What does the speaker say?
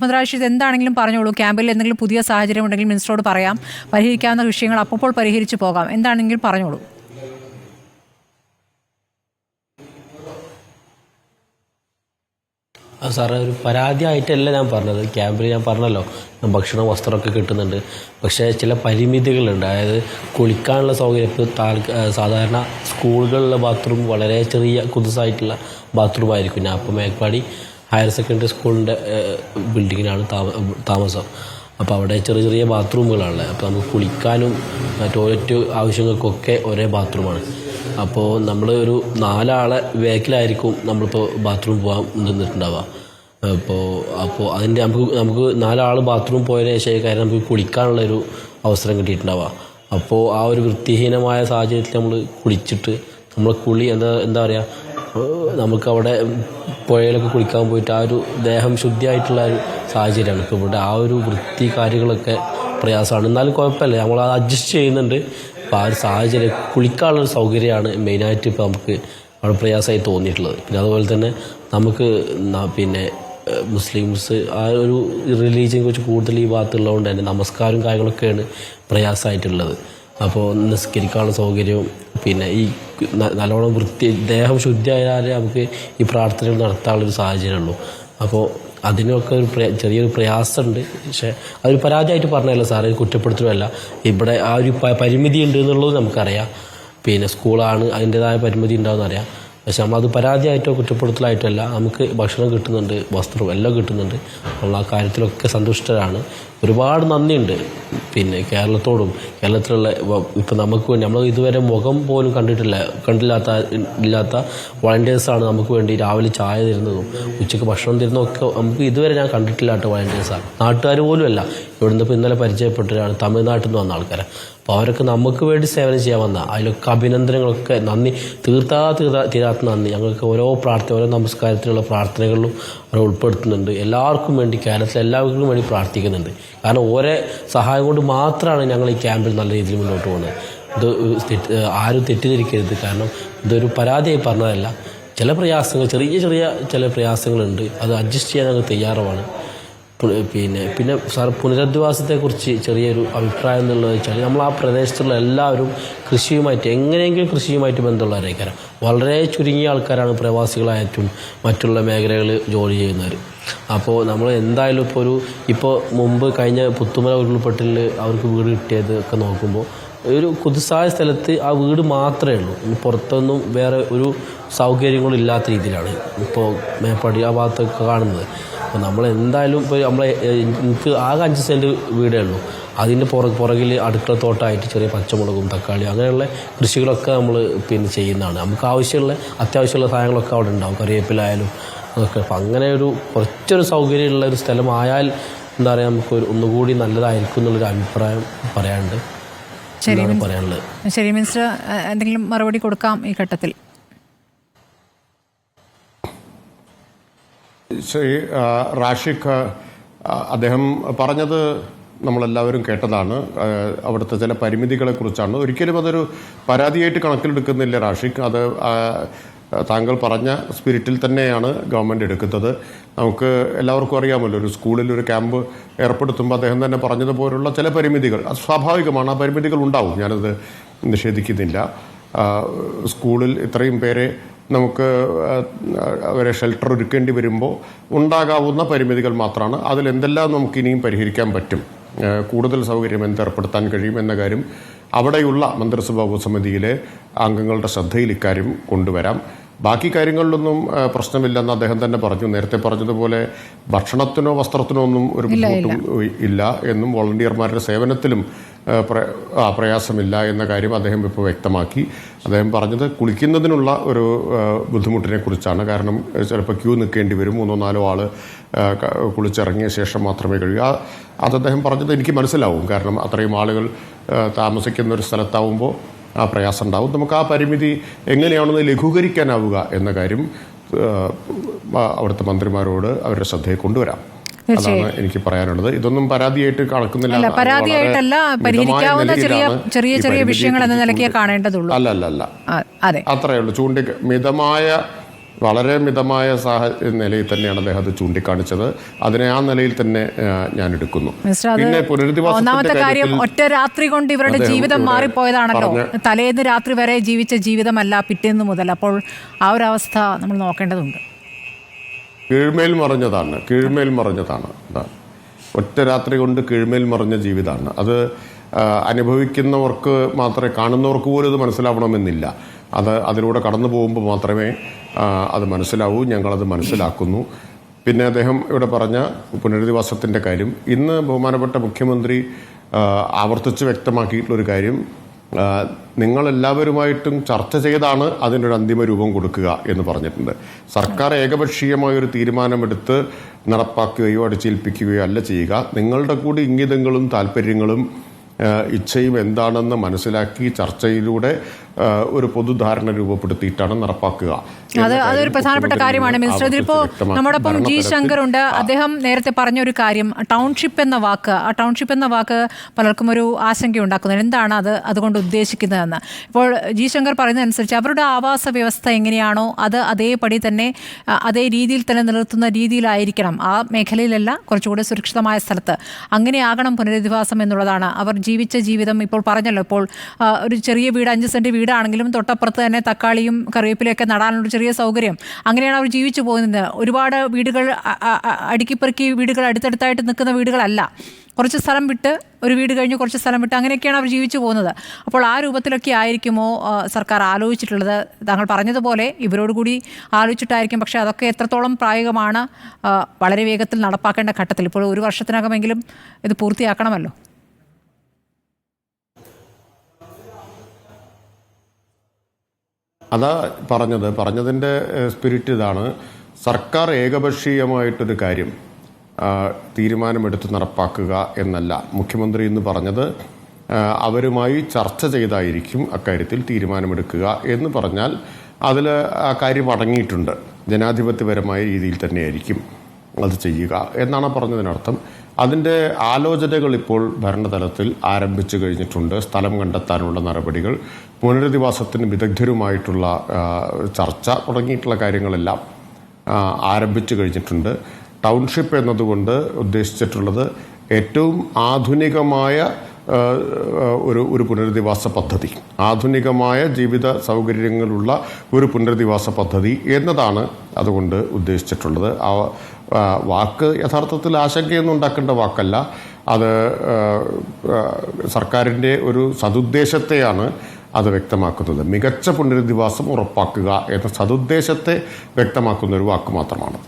മുഹമ്മദ് റാഷിദ് എന്താണെങ്കിലും പറഞ്ഞോളൂ. ക്യാമ്പിൽ എന്തെങ്കിലും പുതിയ സാഹചര്യം ഉണ്ടെങ്കിൽ മിനിസ്റ്ററോട് പറയാം. പരിഹരിക്കാവുന്ന വിഷയങ്ങൾ അപ്പോൾ പരിഹരിച്ചു പോകാം. എന്താണെങ്കിലും പറഞ്ഞോളൂ. സാറേ, ഒരു പരാതിയായിട്ടല്ല ഞാൻ പറഞ്ഞത്. ക്യാമ്പിൽ ഞാൻ പറഞ്ഞല്ലോ, ഭക്ഷണം വസ്ത്രമൊക്കെ കിട്ടുന്നുണ്ട്. പക്ഷേ ചില പരിമിതികളുണ്ട്. അതായത് കുളിക്കാനുള്ള സൗകര്യം ഇപ്പോൾ സാധാരണ സ്കൂളുകളിലെ ബാത്റൂം വളരെ ചെറിയ കുതുസായിട്ടുള്ള ബാത്റൂം ആയിരിക്കും. ഞാൻ ഇപ്പോൾ മേപ്പാടി ഹയർ സെക്കൻഡറി സ്കൂളിൻ്റെ ബിൽഡിങ്ങിനാണ് താമസം. അപ്പോൾ അവിടെ ചെറിയ ചെറിയ ബാത്റൂമുകളാണുള്ളത്. അപ്പോൾ നമുക്ക് കുളിക്കാനും ടോയ്ലറ്റ് ആവശ്യങ്ങൾക്കൊക്കെ ഒരേ ബാത്റൂമാണ്. അപ്പോൾ നമ്മൾ ഒരു 4 ആളെ വേക്കിലായിരിക്കും നമ്മളിപ്പോൾ ബാത്റൂം പോകാൻ നിന്നിട്ടുണ്ടാവുക. അപ്പോൾ അതിൻ്റെ നമുക്ക് 4 ആൾ ബാത്റൂം പോയതിന് ശേഷം കാര്യം നമുക്ക് കുളിക്കാനുള്ളൊരു അവസരം കിട്ടിയിട്ടുണ്ടാവുക. അപ്പോൾ ആ ഒരു വൃത്തിഹീനമായ സാഹചര്യത്തിൽ നമ്മൾ കുളിച്ചിട്ട് നമ്മളെ കുളി എന്താ പറയുക, നമുക്കവിടെ പുഴയിലൊക്കെ കുളിക്കാൻ പോയിട്ട് ആ ഒരു ദേഹം ശുദ്ധിയായിട്ടുള്ള ഒരു സാഹചര്യമാണ്. ഇപ്പോൾ ഇവിടെ ആ ഒരു വൃത്തി കാര്യങ്ങളൊക്കെ പ്രയാസമാണ്. എന്നാലും കുഴപ്പമില്ല, നമ്മളത് അഡ്ജസ്റ്റ് ചെയ്യുന്നുണ്ട്. അപ്പോൾ ആ ഒരു സാഹചര്യം കുളിക്കാനുള്ളൊരു സൗകര്യമാണ് മെയിനായിട്ട് ഇപ്പോൾ നമുക്ക് അവിടെ പ്രയാസമായി തോന്നിയിട്ടുള്ളത്. പിന്നെ അതുപോലെ തന്നെ നമുക്ക് പിന്നെ മുസ്ലിംസ് ആ ഒരു റിലീജിയനെ കുറിച്ച് കൂടുതൽ ഈ ഭാഗത്തുള്ളതുകൊണ്ട് തന്നെ നമസ്കാരവും കാര്യങ്ങളൊക്കെയാണ് പ്രയാസമായിട്ടുള്ളത്. അപ്പോൾ നിസ്കരിക്കാനുള്ള സൗകര്യവും പിന്നെ ഈ നല്ലോണം ദേഹം ശുദ്ധിയായാലേ നമുക്ക് ഈ പ്രാർത്ഥനകൾ നടത്താനുള്ളൊരു സാഹചര്യമുള്ളൂ. അപ്പോൾ അതിനൊക്കെ ഒരു ചെറിയൊരു പ്രയാസമുണ്ട്. പക്ഷേ അതൊരു പരാതിയായിട്ട് പറഞ്ഞതല്ല സാറേ, കുറ്റപ്പെടുത്തലുമല്ല. ഇവിടെ ആ ഒരു പരിമിതി ഉണ്ട് എന്നുള്ളത് നമുക്കറിയാം. പിന്നെ സ്കൂളാണ്, അതിൻ്റെതായ പരിമിതി ഉണ്ടാവുമെന്നറിയാം. പക്ഷെ നമ്മളത് പരാതിയായിട്ടോ കുറ്റപ്പെടുത്തലായിട്ടോ അല്ല, നമുക്ക് ഭക്ഷണം കിട്ടുന്നുണ്ട്, വസ്ത്രവും എല്ലാം കിട്ടുന്നുണ്ട്. നമ്മൾ ആ കാര്യത്തിലൊക്കെ സന്തുഷ്ടരാണ്. ഒരുപാട് നന്ദിയുണ്ട് പിന്നെ കേരളത്തോടും. കേരളത്തിലുള്ള ഇപ്പം നമുക്ക് വേണ്ടി നമ്മൾ ഇതുവരെ മുഖം പോലും ഇല്ലാത്ത വളണ്ടിയേഴ്സാണ് നമുക്ക് വേണ്ടി രാവിലെ ചായ തരുന്നതും ഉച്ചയ്ക്ക് ഭക്ഷണം തരുന്നതും ഒക്കെ നമുക്ക് ഇതുവരെ ഞാൻ കണ്ടിട്ടില്ലാത്ത വളണ്ടിയേഴ്സാണ്. നാട്ടുകാർ പോലും അല്ല. ഇവിടുന്ന് ഇപ്പോൾ ഇന്നലെ പരിചയപ്പെട്ടവരാണ്, തമിഴ്നാട്ടിൽ നിന്ന് വന്ന ആൾക്കാരെ. അപ്പോൾ അവരൊക്കെ നമുക്ക് വേണ്ടി സേവനം ചെയ്യാൻ വന്ന അതിലൊക്കെ അഭിനന്ദനങ്ങളൊക്കെ നന്ദി, തീരാത്ത നന്ദി. ഞങ്ങൾക്ക് ഓരോ നമസ്കാരത്തിലുള്ള പ്രാർത്ഥനകളിലും അവർ ഉൾപ്പെടുത്തുന്നുണ്ട്. എല്ലാവർക്കും വേണ്ടി, കേരളത്തിലെ എല്ലാവർക്കും വേണ്ടി പ്രാർത്ഥിക്കുന്നുണ്ട്. കാരണം ഓരോ സഹായം കൊണ്ട് മാത്രമാണ് ഞങ്ങൾ ഈ ക്യാമ്പിൽ നല്ല രീതിയിൽ മുന്നോട്ട് പോകുന്നത്. ഇത് ആരും തെറ്റിദ്ധരിക്കരുത്. കാരണം ഇതൊരു പരാതിയായി പറഞ്ഞതല്ല. ചില പ്രയാസങ്ങൾ, ചില പ്രയാസങ്ങളുണ്ട്. അത് അഡ്ജസ്റ്റ് ചെയ്യാൻ ഞങ്ങൾ തയ്യാറുമാണ്. പിന്നെ സാർ, പുനരധിവാസത്തെക്കുറിച്ച് ചെറിയൊരു അഭിപ്രായം എന്നുള്ളത് വെച്ചാൽ നമ്മൾ ആ പ്രദേശത്തുള്ള എല്ലാവരും എങ്ങനെയെങ്കിലും കൃഷിയുമായിട്ട് ബന്ധമുള്ളവരേക്കാരം. വളരെ ചുരുങ്ങിയ ആൾക്കാരാണ് പ്രവാസികളായിട്ടും മറ്റുള്ള മേഖലകളിൽ ജോലി ചെയ്യുന്നവർ. അപ്പോൾ നമ്മൾ എന്തായാലും ഇപ്പോൾ മുമ്പ് കഴിഞ്ഞ പുത്തുമല ഉരുൾപൊട്ടലിൽ അവർക്ക് വീട് കിട്ടിയത് ഒക്കെ നോക്കുമ്പോൾ ഒരു കുതുസായ സ്ഥലത്ത് ആ വീട് മാത്രമേ ഉള്ളൂ. പുറത്തൊന്നും വേറെ ഒരു സൗകര്യങ്ങളും ഇല്ലാത്ത രീതിയിലാണ് ഇപ്പോൾ മേപ്പാടി ആ ഭാഗത്തൊക്കെ കാണുന്നത്. അപ്പോൾ നമ്മൾ എന്തായാലും ഇപ്പോൾ എനിക്ക് ആകെ 5 സെൻറ്റ് വീടേ ഉള്ളൂ. അതിൻ്റെ പുറകിൽ അടുക്കളത്തോട്ടമായിട്ട് ചെറിയ പച്ചമുളകും തക്കാളി അങ്ങനെയുള്ള കൃഷികളൊക്കെ നമ്മൾ ചെയ്യുന്നതാണ്. നമുക്ക് അത്യാവശ്യമുള്ള സാധനങ്ങളൊക്കെ അവിടെ ഉണ്ടാവും, കറിവേപ്പിലായാലും അതൊക്കെ. അപ്പം അങ്ങനെ കുറച്ചൊരു സൗകര്യമുള്ള ഒരു സ്ഥലമായാൽ എന്താ പറയുക, നമുക്ക് ഒന്നുകൂടി നല്ലതായിരിക്കും എന്നുള്ളൊരു അഭിപ്രായം പറയാനുണ്ട്. പറയാനുള്ളത്. ശരി മിനിസ്റ്റർ, എന്തെങ്കിലും മറുപടി കൊടുക്കാം ഈ ഘട്ടത്തിൽ? ശ്രീ റാഷിഖ്, അദ്ദേഹം പറഞ്ഞത് നമ്മളെല്ലാവരും കേട്ടതാണ്. അവിടുത്തെ ചില പരിമിതികളെക്കുറിച്ചാണ്. ഒരിക്കലും അതൊരു പരാതിയായിട്ട് കണക്കിലെടുക്കുന്നില്ല റാഷിഖ്. അത് താങ്കൾ പറഞ്ഞ സ്പിരിറ്റിൽ തന്നെയാണ് ഗവൺമെൻറ് എടുക്കുന്നത്. നമുക്ക് എല്ലാവർക്കും അറിയാമല്ലോ, ഒരു സ്കൂളിൽ ഒരു ക്യാമ്പ് ഏർപ്പെടുത്തുമ്പോൾ അദ്ദേഹം തന്നെ പറഞ്ഞതുപോലുള്ള ചില പരിമിതികൾ അത് സ്വാഭാവികമാണ്. ആ പരിമിതികൾ ഉണ്ടാവും, ഞാനത് നിഷേധിക്കുന്നില്ല. സ്കൂളിൽ ഇത്രയും പേരെ നമുക്ക് അവരെ ഷെൽട്ടർ ഒരുക്കേണ്ടി വരുമ്പോൾ ഉണ്ടാകാവുന്ന പരിമിതികൾ മാത്രമാണ്. അതിലെന്തെല്ലാം നമുക്ക് ഇനിയും പരിഹരിക്കാൻ പറ്റും, കൂടുതൽ സൗകര്യം ഏർപ്പെടുത്താൻ കഴിയും എന്ന കാര്യം അവിടെയുള്ള മന്ത്രിസഭാ ഉപസമിതിയിലെ അംഗങ്ങളുടെ ശ്രദ്ധയിൽ ഇക്കാര്യം കൊണ്ടുവരാം. ബാക്കി കാര്യങ്ങളിലൊന്നും പ്രശ്നമില്ലെന്ന് അദ്ദേഹം തന്നെ പറഞ്ഞു. നേരത്തെ പറഞ്ഞതുപോലെ ഭക്ഷണത്തിനോ വസ്ത്രത്തിനോ ഒന്നും ഒരു ബുദ്ധിമുട്ടും ഇല്ല എന്നും വോളണ്ടിയർമാരുടെ സേവനത്തിലും പ്രയാസമില്ല എന്ന കാര്യം അദ്ദേഹം ഇപ്പോൾ വ്യക്തമാക്കി. അദ്ദേഹം പറഞ്ഞത് കുളിക്കുന്നതിനുള്ള ഒരു ബുദ്ധിമുട്ടിനെ കുറിച്ചാണ്. കാരണം ചിലപ്പോൾ ക്യൂ നിൽക്കേണ്ടി വരും, 3-4 ആൾ കുളിച്ചിറങ്ങിയ ശേഷം മാത്രമേ കഴിയൂ. അത് അദ്ദേഹം പറഞ്ഞത് എനിക്ക് മനസ്സിലാവും. കാരണം അത്രയും ആളുകൾ താമസിക്കുന്ന ഒരു സ്ഥലത്താവുമ്പോൾ ആ പ്രയാസം ഉണ്ടാവും. നമുക്ക് ആ പരിമിതി എങ്ങനെയാണെന്ന് ലഘൂകരിക്കാനാവുക എന്ന കാര്യം അവിടുത്തെ മന്ത്രിമാരോട് അവരുടെ ശ്രദ്ധയെ കൊണ്ടുവരാം. അതാണ് എനിക്ക് പറയാനുള്ളത്. ഇതൊന്നും പരാതിയായിട്ട് കണക്കുന്നില്ല, പരാതിയായിട്ടല്ല, പരിഹരിക്കാവുന്ന ചെറിയ വിഷയങ്ങൾ എന്ന നിലയ്ക്ക് കാണേണ്ടതുള്ളൂ. അല്ല, അത്രയേ ഉള്ളൂ. മിതമായ വളരെ മിതമായ നിലയിൽ തന്നെയാണ് അദ്ദേഹം അത് ചൂണ്ടിക്കാണിച്ചത്. അതിനെ ആ നിലയിൽ തന്നെ ഞാൻ എടുക്കുന്നു. പിന്നെ ഒന്നാമത്തെ കാര്യം, ഒറ്റ രാത്രി കൊണ്ട് ഇവരുടെ ജീവിതം മാറിപ്പോയതാണല്ലോ. തലേന്ന് രാത്രി വരെ ജീവിച്ച ജീവിതമല്ല പിറ്റേന്ന് മുതൽ. അപ്പോൾ ആ ഒരു അവസ്ഥ നമ്മൾ നോക്കേണ്ടതുണ്ട്. കീഴ്മേൽ മറിഞ്ഞതാണ്. ഒറ്റ രാത്രി കൊണ്ട് കീഴ്മേൽ മറിഞ്ഞ ജീവിതമാണ് അത്. അനുഭവിക്കുന്നവർക്ക് മാത്രമേ, കാണുന്നവർക്ക് പോലും ഇത് മനസ്സിലാവണമെന്നില്ല. അതിലൂടെ കടന്നു പോകുമ്പോൾ മാത്രമേ അത് മനസ്സിലാവൂ. ഞങ്ങളത് മനസ്സിലാക്കുന്നു. പിന്നെ അദ്ദേഹം ഇവിടെ പറഞ്ഞ പുനരധിവാസത്തിൻ്റെ കാര്യം, ഇന്ന് ബഹുമാനപ്പെട്ട മുഖ്യമന്ത്രി ആവർത്തിച്ച് വ്യക്തമാക്കിയിട്ടുള്ളൊരു കാര്യം, നിങ്ങളെല്ലാവരുമായിട്ടും ചർച്ച ചെയ്താണ് അതിനൊരു അന്തിമ രൂപം കൊടുക്കുക എന്ന് പറഞ്ഞിട്ടുണ്ട്. സർക്കാർ ഏകപക്ഷീയമായൊരു തീരുമാനമെടുത്ത് നടപ്പാക്കുകയോ അടിച്ചേൽപ്പിക്കുകയോ അല്ല ചെയ്യുക. നിങ്ങളുടെ കൂടി ഇംഗിതങ്ങളും താല്പര്യങ്ങളും ഇച്ഛയും എന്താണെന്ന് മനസ്സിലാക്കി ചർച്ചയിലൂടെ ഒരു പൊതുധാരണ രൂപപ്പെടുത്തിയിട്ടാണ് നടപ്പാക്കുക. അതൊരു പ്രധാനപ്പെട്ട കാര്യമാണ് മിനിസ്റ്റർ. ഇതിലിപ്പോൾ നമ്മോടൊപ്പം ജി ശങ്കർ ഉണ്ട്. അദ്ദേഹം നേരത്തെ പറഞ്ഞൊരു കാര്യം, ടൗൺഷിപ്പ് എന്ന വാക്ക് പലർക്കും ഒരു ആശങ്ക ഉണ്ടാക്കുന്നത്. എന്താണ് അതുകൊണ്ട് ഉദ്ദേശിക്കുന്നതെന്ന്. ഇപ്പോൾ ജി ശങ്കർ പറയുന്നതനുസരിച്ച് അവരുടെ ആവാസ വ്യവസ്ഥ എങ്ങനെയാണോ അത് അതേപടി തന്നെ അതേ രീതിയിൽ തന്നെ നിലനിർത്തുന്ന രീതിയിലായിരിക്കണം. ആ മേഖലയിലല്ല, കുറച്ചുകൂടി സുരക്ഷിതമായ സ്ഥലത്ത് അങ്ങനെയാകണം പുനരധിവാസം എന്നുള്ളതാണ്. അവർ ജീവിച്ച ജീവിതം ഇപ്പോൾ പറഞ്ഞല്ലോ. ഇപ്പോൾ ഒരു ചെറിയ വീട്, 5 സെൻറ്റ് വീടാണെങ്കിലും തൊട്ടപ്പുറത്ത് തന്നെ തക്കാളിയും കറിവേപ്പിലയൊക്കെ നടാനുള്ള ചെറിയ സൗകര്യം, അങ്ങനെയാണ് അവർ ജീവിച്ചു പോകുന്നത്. ഒരുപാട് വീടുകൾ അടുക്കിപ്പെറുക്കി വീടുകൾ അടുത്തടുത്തായിട്ട് നിൽക്കുന്ന വീടുകളല്ല. കുറച്ച് സ്ഥലം വിട്ട്, ഒരു വീട് കഴിഞ്ഞ് കുറച്ച് സ്ഥലം വിട്ട്, അങ്ങനെയൊക്കെയാണ് അവർ ജീവിച്ചു പോകുന്നത്. അപ്പോൾ ആ രൂപത്തിലൊക്കെ ആയിരിക്കുമോ സർക്കാർ ആലോചിച്ചിട്ടുള്ളത്? താങ്കൾ പറഞ്ഞതുപോലെ ഇവരോട് കൂടി ആലോചിച്ചിട്ടായിരിക്കും. പക്ഷേ അതൊക്കെ എത്രത്തോളം പ്രായോഗികമാണ്? വളരെ വേഗത്തിൽ നടപ്പാക്കേണ്ട ഘട്ടത്തിൽ ഇപ്പോൾ 1 വർഷത്തിനകമെങ്കിലും ഇത് പൂർത്തിയാക്കണമല്ലോ. അതാ പറഞ്ഞതിൻ്റെ സ്പിരിറ്റ് ഇതാണ്. സർക്കാർ ഏകപക്ഷീയമായിട്ടൊരു കാര്യം തീരുമാനമെടുത്ത് നടപ്പാക്കുക എന്നല്ല. മുഖ്യമന്ത്രി ഇന്ന് പറഞ്ഞത് അവരുമായി ചർച്ച ചെയ്തായിരിക്കും അക്കാര്യത്തിൽ തീരുമാനമെടുക്കുക എന്ന് പറഞ്ഞാൽ അതിൽ ആ കാര്യം അടങ്ങിയിട്ടുണ്ട്. ജനാധിപത്യപരമായ രീതിയിൽ തന്നെയായിരിക്കും അത് ചെയ്യുക എന്നാണ് പറഞ്ഞതിനർത്ഥം. അതിൻ്റെ ആലോചനകൾ ഇപ്പോൾ ഭരണതലത്തിൽ ആരംഭിച്ചു കഴിഞ്ഞിട്ടുണ്ട്. സ്ഥലം കണ്ടെത്താനുള്ള നടപടികൾ, പുനരധിവാസത്തിന് വിദഗ്ധരുമായിട്ടുള്ള ചർച്ച തുടങ്ങിയിട്ടുള്ള കാര്യങ്ങളെല്ലാം ആരംഭിച്ചു കഴിഞ്ഞിട്ടുണ്ട്. ടൗൺഷിപ്പ് എന്നതുകൊണ്ട് ഉദ്ദേശിച്ചിട്ടുള്ളത് ഏറ്റവും ആധുനികമായ ഒരു പുനരധിവാസ പദ്ധതി, ആധുനികമായ ജീവിത സൗകര്യങ്ങളുള്ള ഒരു പുനരധിവാസ പദ്ധതി എന്നതാണ് അതുകൊണ്ട് ഉദ്ദേശിച്ചിട്ടുള്ളത്. ആ വാക്ക് യഥാർത്ഥത്തിൽ ആശങ്കയൊന്നും ഉണ്ടാക്കേണ്ട വാക്കല്ല. അത് സർക്കാരിൻ്റെ ഒരു സതുദ്ദേശത്തെയാണ് അത് വ്യക്തമാക്കുന്നത്. മികച്ച പുനരധിവാസം ഉറപ്പാക്കുക എന്ന സതുദ്ദേശത്തെ വ്യക്തമാക്കുന്ന ഒരു വാക്ക് മാത്രമാണ്.